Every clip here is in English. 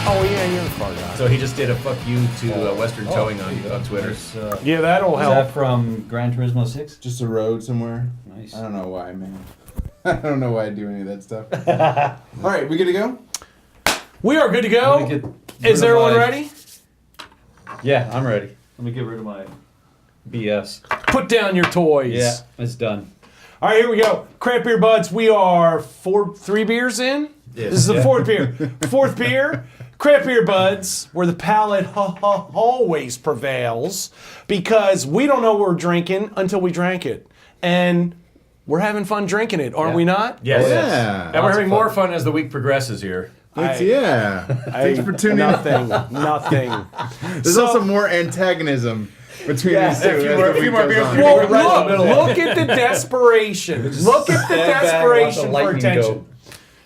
Oh, yeah, you're the car guy. So he just did a fuck you to Western Towing on Twitter. Yeah, that'll Is help. that from Gran Turismo 6? Just a road somewhere. Nice. I don't know why, man. I don't know why I do any of that stuff. All right, we good to go? We are good to go. Get Is rid of everyone my- ready? Yeah, I'm ready. Let me get rid of my BS. Put down your toys. Yeah, it's done. All right, here we go. Craft Beer Buds, we are 3 beers in. Yes. This is the fourth beer. Fourth beer, Craft Beer Buds, where the palate always prevails because we don't know what we're drinking until we drank it. And we're having fun drinking it, aren't we not? Yes. Yeah. And we're having more fun as the week progresses here. Thanks for tuning in. Nothing. There's also more antagonism between these two. a few more beers. Well, Right in the middle. look at the desperation. Look at the Stand back, desperation watch the for lightning attention. go.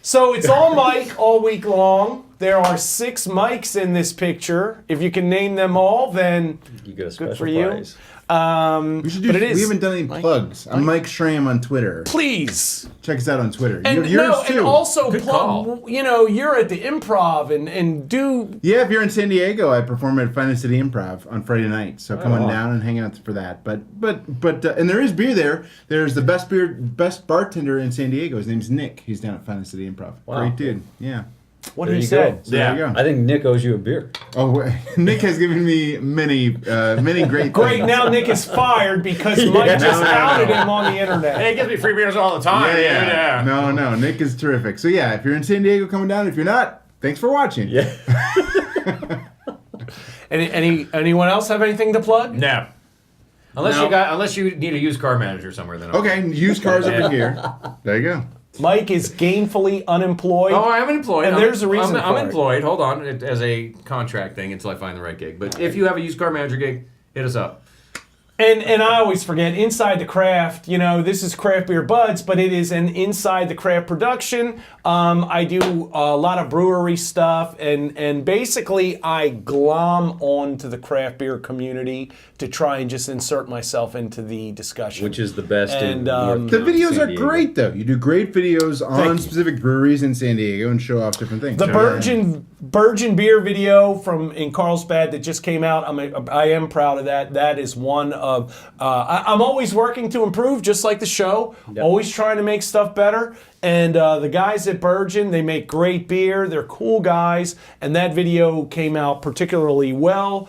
So it's all Mike all week long. There are 6 mics in this picture. If you can name them all, then You get a special good for you. prize. We should do. But it is. We haven't done any plugs. I'm Mike Schramm on Twitter. Please. Check us out on Twitter. And Yours no, too. and also Good plug. call. You know, you're at the Improv and do. Yeah, if you're in San Diego, I perform at Finest City Improv on Friday night. So come on down and hang out for that. But and there is beer there. There's the best bartender in San Diego. His name's Nick. He's down at Finest City Improv. Wow. Great dude. Yeah. What There did he you say? go. So there you go. I think Nick owes you a beer. Oh, Nick has given me many great Great. things. Now Nick is fired because Mike just outed him on the internet. Hey, he gives me free beers all the time. Yeah. No, Nick is terrific. So yeah, if you're in San Diego, coming down. If you're not, thanks for watching. Yeah. Anyone else have anything to plug? No. Unless you need a used car manager somewhere, then Okay, used cars over here. There you go. Mike is gainfully unemployed. Oh, I'm employed. And there's a reason I'm for it. employed. Hold on, as a contract thing until I find the right gig. But if you have a used car manager gig, hit us up. And I always forget, Inside the Craft, you know, this is Craft Beer Buds, but it is an Inside the Craft production. I do a lot of brewery stuff, and basically I glom onto the craft beer community to try and just insert myself into the discussion. Which is the best And, in North The videos San are Diego. great, though. You do great videos on you. specific breweries in San Diego and show off different things. The So, Virgin beer video from in Carlsbad that just came out. I am proud of that. That is one of. I'm always working to improve, just like the show. Yep. Always trying to make stuff better. And the guys at Virgin, they make great beer. They're cool guys, and that video came out particularly well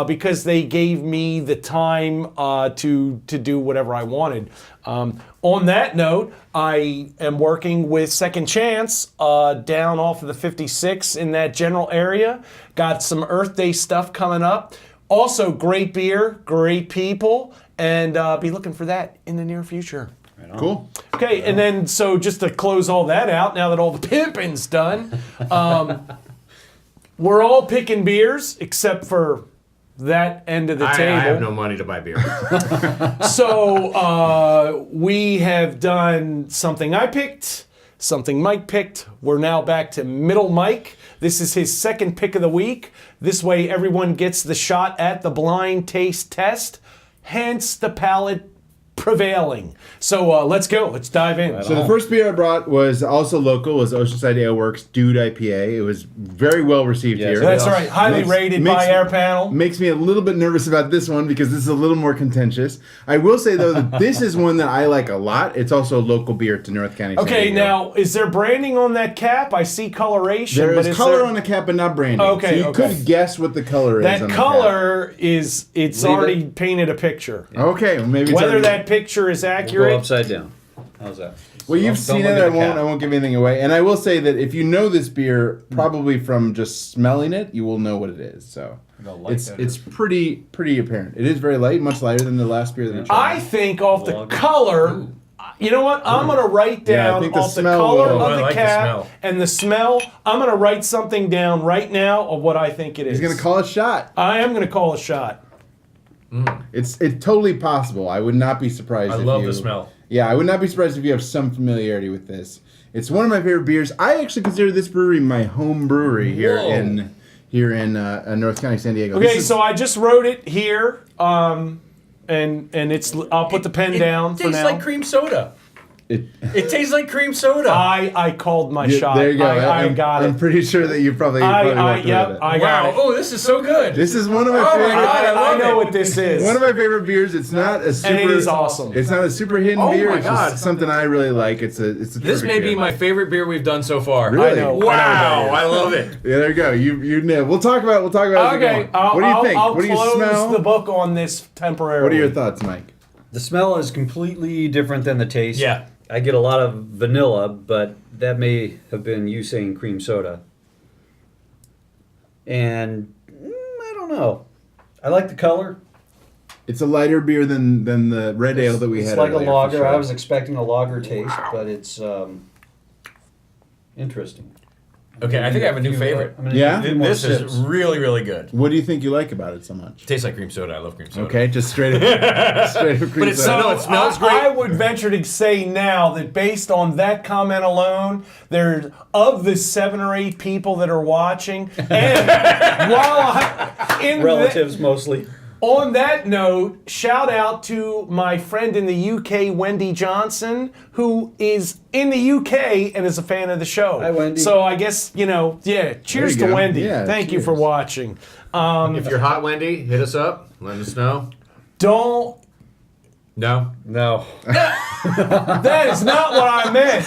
because they gave me the time to do whatever I wanted. On that note, I am working with Second Chance down off of the 56 in that general area. Got some Earth Day stuff coming up. Also, great beer, great people, and be looking for that in the near future. Cool. Okay, and then so just to close all that out, now that all the pimping's done, we're all picking beers except for that end of the I table. have no money to buy beer. So we have done something I picked, something Mike picked. We're now back to Middle Mike. This is his second pick of the week. This way everyone gets the shot at the blind taste test, hence the palate prevailing. So let's go. Let's dive in. So the first beer I brought was also local, was Oceanside Ale Works Dude IPA. It was very well received Yes, here. That's right. Highly rated by our panel. Makes me a little bit nervous about this one because this is a little more contentious. I will say, though, that this is one that I like a lot. It's also a local beer to North County. San Okay, Diego. now, is there branding on that cap? I see coloration. There but is color there... on the cap, but not branding. Okay, so you okay. could guess what the color is. That on the color is, it's Leave already it. painted a picture. cap. Okay, well, maybe it's Whether already- that picture is Go accurate, upside down. How's that? Well, you've Don't seen look it. at I the won't. cap. I won't give anything away. And I will say that if you know this beer, probably from just smelling it, you will know what it is. So it's pretty apparent. It is very light, much lighter than the last beer that we tried. I think off the Well, color, you know what? I'm going to write Yeah, I down think the off the smell color will- I of the like the cap smell. and the smell. I'm going to write something down right now of what I think it is. He's gonna call a shot. I am going to call a shot. It's totally possible. I would not be surprised. I if love you, the smell. Yeah, I would not be surprised if you have some familiarity with this. It's one of my favorite beers. I actually consider this brewery my home brewery here Whoa. in North County, San Diego. Okay, This is- so I just wrote it here, and and it's. I'll put the pen down for now. It tastes like cream soda. It tastes like cream soda. I called my shot. There you go. I got it. I'm pretty sure that you probably walked away with it. I got wow. it. Oh, this is so good. This is one of my Oh my favorite. God, I love I know it. what this is. One of my favorite beers. It's not a super. And it is awesome. It's not a super hidden Oh beer. my It's God. just something I really like. It's a. This terrific may be beer. my favorite beer we've done so far. Really? I know. Wow, I love it. Yeah, there you go. You nailed. We'll talk about. It as we Okay, go on. What do you think? I'll What do you close smell? the book on this temporarily. What are your thoughts, Mike? The smell is completely different than the taste. Yeah. I get a lot of vanilla, but that may have been you saying cream soda. And I don't know. I like the color. It's a lighter beer than the red ale that we It's had. like a earlier, for lager. sure. I was expecting a lager taste, but it's interesting. Okay, I think I have a new favorite. I'm gonna Yeah? do a few more This sips. is really, really good. What do you think you like about it so much? Tastes like cream soda. I love cream soda. Okay, just straight up, straight up cream But it's soda. no, it smells great. I would venture to say now that based on that comment alone, there's of the 7 or 8 people that are watching, and Relatives mostly. On that note, shout out to my friend in the UK, Wendy Johnson, who is in the UK and is a fan of the show. Hi, Wendy. So I guess, cheers you to go. Wendy. Yeah, Thank you for cheers. watching. If you're hot, Wendy, hit us up. Let us know. Don't. No. No. That is not what I meant.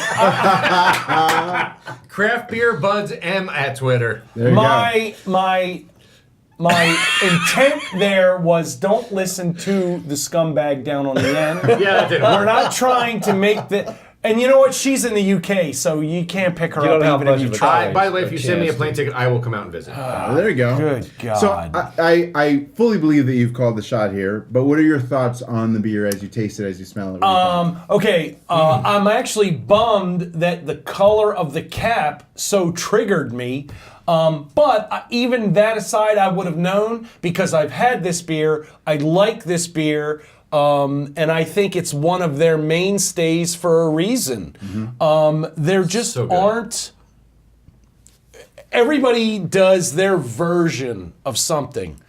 Craft Beer Budz M at Twitter. There you go. My intent there was don't listen to the scumbag down on the end. Yeah, that didn't We're work. not trying to make the. And you know what? She's in the UK, so you can't pick her You up don't have even if much you of a try. By the way, if you send me a chance plane ticket, I will come out and visit. There you go. Good God. So I fully believe that you've called the shot here, but what are your thoughts on the beer as you taste it, as you smell it? What do you think? Okay, I'm actually bummed that the color of the cap so triggered me. But even that aside, I would have known because I've had this beer. I like this beer. And I think it's one of their mainstays for a reason. There just So good. aren't. Everybody does their version of something.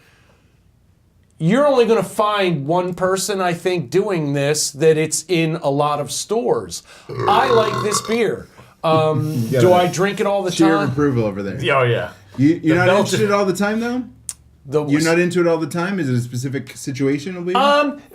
You're only going to find one person, I think, doing this, that it's in a lot of stores. I like this beer. Do I drink it all the Cheer of time? approval over there. Oh, yeah. You're not Belgian- into it all the time, though? You're not into it all the time? Is it a specific situation?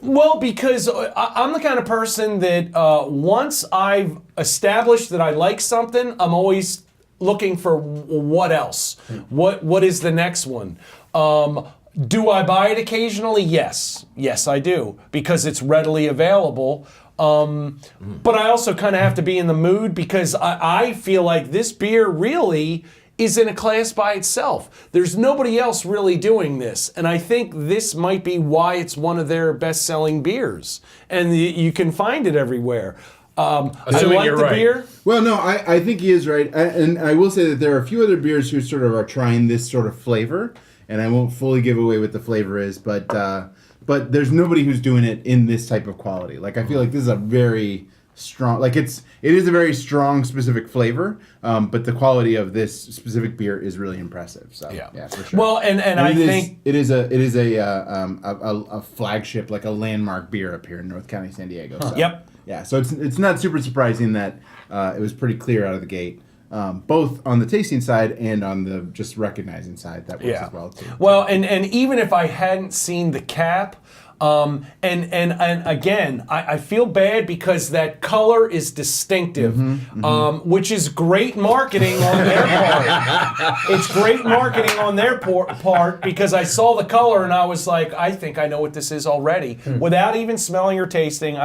Well, because I'm the kind of person that once I've established that I like something, I'm always looking for what else. What is the next one? Do I buy it occasionally? Yes, I do because it's readily available. But I also kind of have to be in the mood because I feel like this beer really is in a class by itself. There's nobody else really doing this. And I think this might be why it's one of their best-selling beers. And you can find it everywhere. I Assuming like you're the right. beer. Well, no, I think he is right. And I will say that there are a few other beers who sort of are trying this sort of flavor. And I won't fully give away what the flavor is, but there's nobody who's doing it in this type of quality. Like, I feel like this is a very strong, like it is a very strong specific flavor, but the quality of this specific beer is really impressive. So yeah, for sure. Well, and I think it is a flagship, like a landmark beer up here in North County, San Diego. So, Yep. Yeah, so it's not super surprising that it was pretty clear out of the gate. Both on the tasting side and on the just recognizing side, that works as well too. Well, and even if I hadn't seen the cap, and again, I feel bad because that color is distinctive, which is great marketing on their part. It's great marketing on their part because I saw the color and I was like, I think I know what this is already, without even smelling or tasting.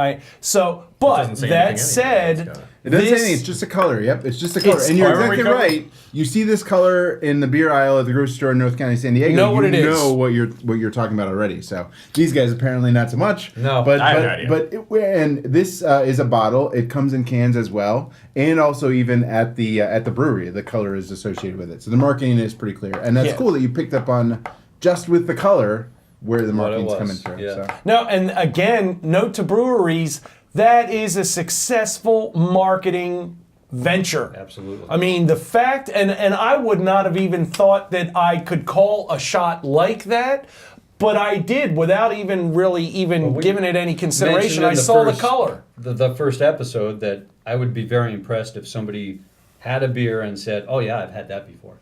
But doesn't say that anything said. anyway. It doesn't say anything, it's just a color. Yep, it's just a color. It's And you're color. exactly right. You see this color in the beer aisle at the grocery store in North County, San Diego. Know what it is. You know what you're talking about already. So these guys apparently not so much. No, but I have no idea. and this is a bottle. It comes in cans as well, and also even at the brewery, the color is associated with it. So the marketing is pretty clear, and that's cool that you picked up on just with the color where the What it marketing's was, coming through. yeah. So. No, and again, note to breweries, that is a successful marketing venture. Absolutely. I mean, the fact, and I would not have even thought that I could call a shot like that, But I did without even really giving it any consideration. I saw the color. The first episode that I would be very impressed if somebody had a beer and said, "Oh yeah, I've had that before."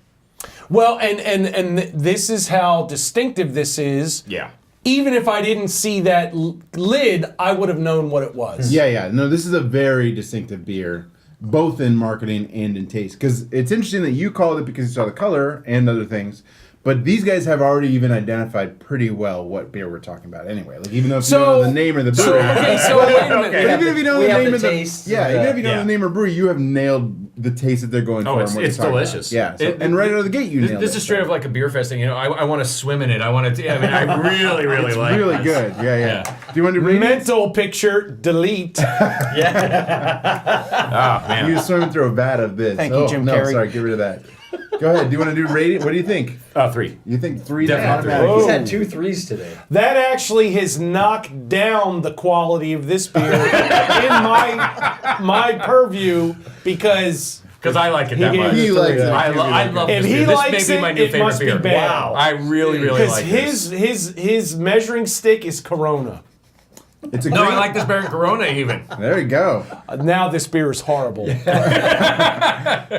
Well, and this is how distinctive this is. Yeah. Even if I didn't see that lid, I would have known what it was. Yeah. No, this is a very distinctive beer, both in marketing and in taste. Because it's interesting that you called it because you saw the color and other things. But these guys have already even identified pretty well what beer we're talking about anyway. Like, even though if you know the name of the brewery. Wait a minute. But even if you know the name of the taste. even if you know the name of the brewery, you have nailed the taste that they're going for. Oh, and what it's you're talking delicious. about. Yeah. So, and right out of the gate, you nailed it. This is straight up like a beer fest thing. You know, I want to swim in it. I want to. I mean, I really, really it's like. really this. good. Yeah. Do you want to read it? Mental picture, delete. Oh man. You swimming through a vat of this. Thank you, Jim no, Carrey. sorry, get rid of that. Go ahead. Do you want to do rating? What do you think? 3. You think 3? Definitely automatic? He's had 2 threes today. That actually has knocked down the quality of this beer in my purview because I like it that He much. He likes it. I love if this he beer. This likes may be my it, new it favorite must be beer. bad. Wow. I really, really because like this. his measuring stick is Corona. It's a No, great. I like this better than Corona even. There you go. Now this beer is horrible.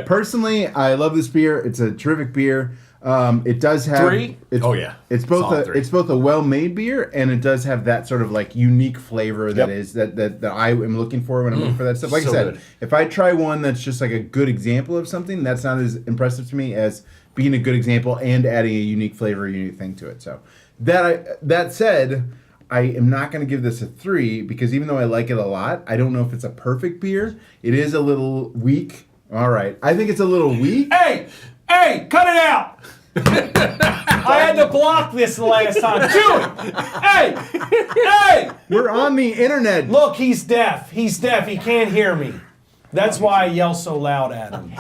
Personally, I love this beer. It's a terrific beer. It does have 3? It's, Oh, yeah. It's both Solid 3. it's both a well-made beer and it does have that sort of like unique flavor that Yep. is that I am looking for when I'm looking for that stuff. Like so I said, good. if I try one that's just like a good example of something, that's not as impressive to me as being a good example and adding a unique flavor, a unique thing to it. So that said, I am not going to give this a 3 because even though I like it a lot, I don't know if it's a perfect beer. It is a little weak. All right. I think it's a little weak. Hey, cut it out! I had to block this the last time. Chewie! Hey! We're on the internet. Look, he's deaf. He's deaf. He can't hear me. That's why I yell so loud at him.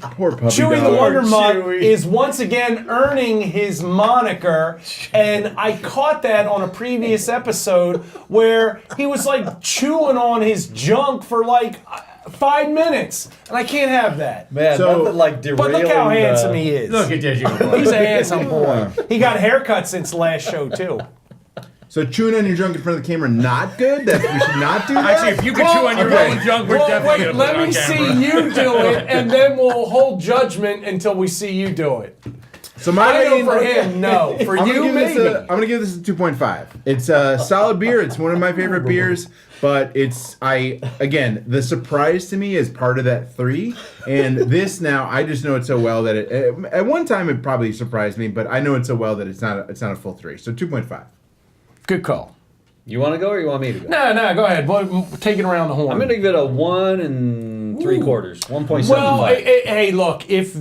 Poor puppy Chewie the dog. Wonder Mutt Chewie. is once again earning his moniker, and I caught that on a previous episode where he was like chewing on his junk for like 5 minutes, and I can't have that. Man, So- nothing like derailing. But look how handsome he is. Look at that, you boy. He's a handsome boy. He got a haircut since the last show too. So chewing on your junk in front of the camera, not good? We should not do that? Actually, if you could chew on your okay. own junk, we're Well, definitely wait, going to put it let on me camera. see you do it, and then we'll hold judgment until we see you do it. So my I know rating, for him, no. For I'm you, gonna give maybe. this I'm gonna give this a 2.5. It's a solid beer. It's one of my favorite beers, but again, the surprise to me is part of that 3. And this now, I just know it so well that at one time it probably surprised me, but I know it so well that it's not a full 3. So 2.5. Good call. You want to go or you want me to go? No, go ahead. Take it around the horn. I'm going to give it a 1 3/4, 1.75. Well, hey, look. If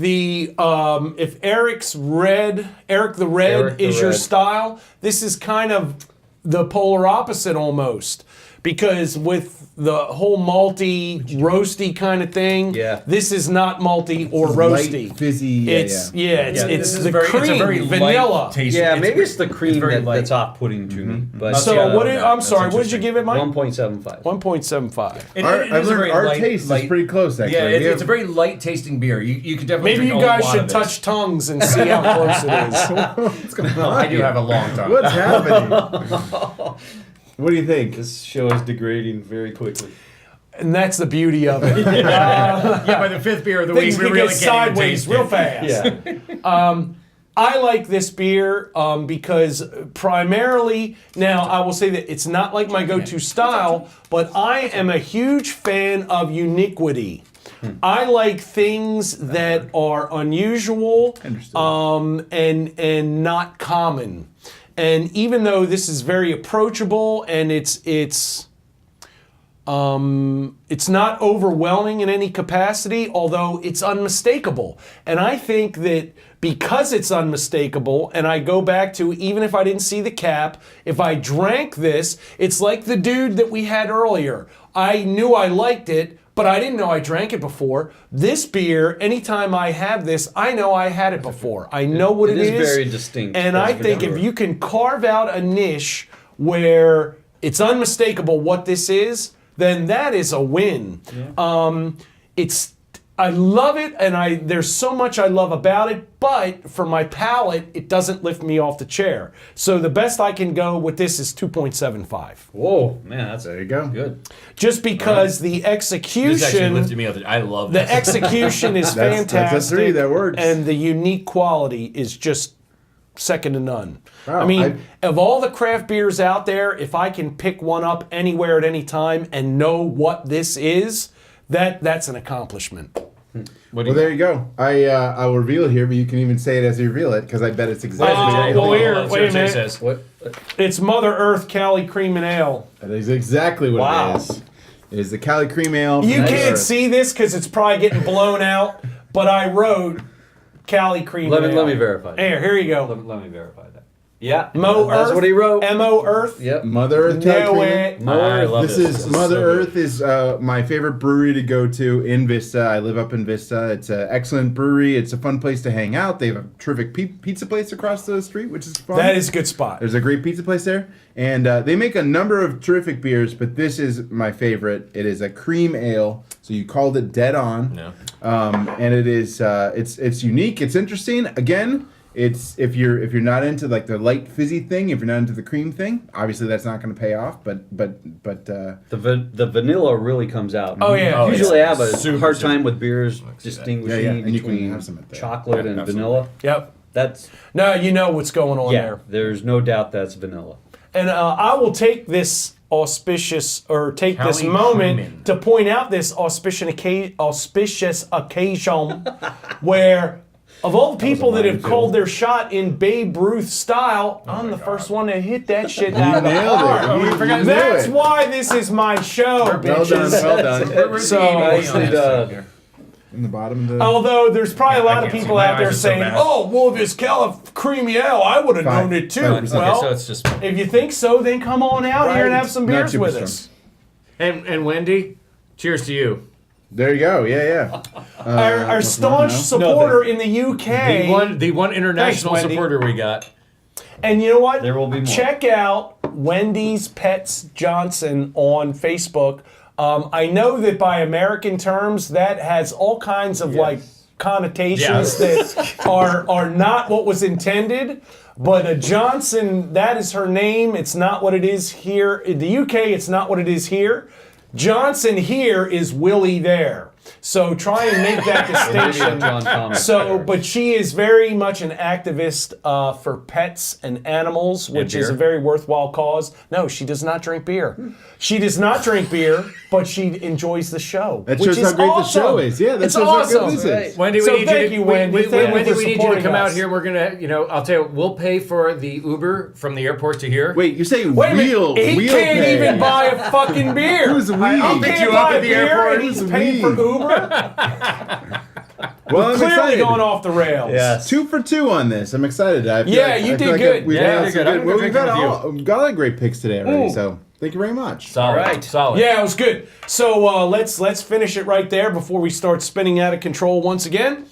Eric the Red is your Red. style, this is kind of the polar opposite almost. Because with the whole malty, roasty kind of thing, Yeah. this is not malty or roasty. Light, fizzy. It's Yeah, it's this is the it's a very cream, vanilla. light taste. yeah, maybe it's the cream very light. that's off-putting to me. But So Yeah, what? yeah, I'm that's I'm sorry. What did you interesting. give it, Mike? 1.75. 1.75. It Our, is I've a learned very our light- taste light- is pretty close, actually. Yeah, We it's have- a very light tasting beer. You could definitely Maybe drink you a guys lot should of this. touch tongues and see how close it is. What's going on? I do here? have a long tongue. What's happening? What do you think? This show is degrading very quickly. And that's the beauty of it. Yeah, by the 5th beer of the Things week, we can really get can't even sideways taste real it. fast. Yeah. I like this beer because primarily, now I will say that it's not like my go-to style, but I am a huge fan of uniquity. I like things that are unusual and not common. And even though this is very approachable and it's not overwhelming in any capacity, although it's unmistakable. And I think that because it's unmistakable, and I go back to even if I didn't see the cap, if I drank this, it's like the dude that we had earlier. I knew I liked it, but I didn't know I drank it before. This beer, anytime I have this, I know I had it before. I know what it is. It is very distinct. And I think if you can carve out a niche where it's unmistakable what this is, then that is a win. I love it, and there's so much I love about it, but for my palate, it doesn't lift me off the chair. So the best I can go with this is 2.75. Whoa, man, that's There you go. good. Just because the This actually execution, lifted me up. I love the this. execution is That's fantastic. a 3, that works. And the unique quality is just second to none. Wow, I mean, of all the craft beers out there, if I can pick one up anywhere at any time and know what this is, that's an accomplishment. What do Well, you there you go. I'll reveal it here, but you can even say it as you reveal it, because I bet it's exactly. well, here, Let's see wait a what Jay minute. says. What? It's Mother Earth Cali Cream and Ale. That is exactly what Wow. it is. It is the Cali Cream Ale. from You Mother can't Earth. see this because it's probably getting blown out, but I wrote Cali Cream Let and me Ale. verify. Here you go. Let me verify that. Yeah, Mo that's Earth. what he wrote. M-O Earth. Yep. Mother Earth Cali Know Cream Ale. it. Mo I Earth. love This this. is This Mother so good. Earth is my favorite brewery to go to in Vista. I live up in Vista. It's an excellent brewery. It's a fun place to hang out. They have a terrific pizza place across the street, which is fun. That is a good spot. There's a great pizza place there, and they make a number of terrific beers. But this is my favorite. It is a cream ale. So you called it dead on. No. And it is it's unique. It's interesting. Again, it's if you're not into like the light fizzy thing, if you're not into the cream thing, obviously that's not going to pay off. But The vanilla really comes out. Oh, yeah. Oh, Usually I yeah. have a Super, hard super. time with beers see that. distinguishing Yeah, yeah, and you can between have some at that. chocolate and absolutely. vanilla. Yep. That's No, you know what's going on yeah. there. There's no doubt that's vanilla. And I will take this auspicious, or take this Cali moment Creamin'. to point out this auspicious occasion where, of all the people that mine, have too. called their shot in Babe Ruth style, I'm the first one to hit that shit out of the nailed it. park. You forgot- That's knew it. why this is my show, well done, bitches. well done. So, Nicely done. In the bottom of the. although there's probably a lot I of can't people see. My out there eyes are so saying, bad. "Oh, well, if it's Creamy Ale, I would have Fine. known it too." 5%. Well, Okay, so it's just. if you think so, then come on out here and Right. have some Not beers super with strong. us. And Wendy, cheers to you. There you go. Yeah, yeah. Our staunch no? supporter in the UK. The one international Thanks, Wendy. supporter we got. And you know what? There will be more. Check out Wendy's Pets Johnson on Facebook. I know that by American terms, that has all kinds of like connotations that are not what was intended. But a Johnson, that is her name. It's not what it is here. In the UK, it's not what it is here. Johnson here is Willie there. So try and make that distinction. John Thomas So, there. but she is very much an activist for pets and animals, which is a beer? very worthwhile cause. No, she does not drink beer. She does not drink beer, but she enjoys the show. That which shows is how great awesome. the show is. Yeah, that It's shows how good awesome. this is. Wendy, So we need thank you, you, Wendy. We, Thank you Wendy, for we need you to supporting come out us. here. We're gonna, I'll tell you, we'll pay for the Uber from the airport to here. Wait, you say Wait a real? minute, he real can't pay. even buy a fucking beer. Who's we? He I'll pick can't you up buy at a the beer airport. and he's Who's paying we? for Uber. Well, I'm Clearly excited. going off the rails. Yes. 2 for 2 on this. I'm excited. I feel Yeah, you I feel did good. We've Yeah, got you did some good. I'm good. gonna Well, drink we've got with got a lot of great picks today already. Ooh. So thank you very much. Solid, Right. solid. Yeah, it was good. So let's finish it right there before we start spinning out of control once again.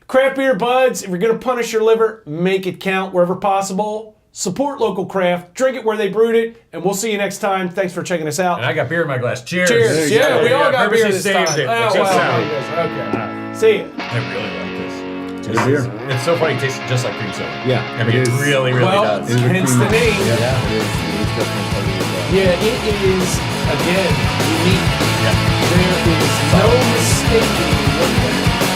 Craft beer buds, if you're gonna punish your liver, make it count wherever possible. Support local craft, drink it where they brewed it, and we'll see you next time. Thanks for checking us out. And I got beer in my glass. Cheers. Cheers. you Yeah, go. we all got beer purposely this saved time. it. Oh, Except well, Sal. okay. See ya. I really like this. Good beer. It's so funny. It tastes just like cream soda. Yeah, I mean, it it is. really, really Well, does. It is a hence creamy- the name. Yeah, it is. It is definitely part of it. Yeah, it is, again, unique. Yeah. There is no mistaking what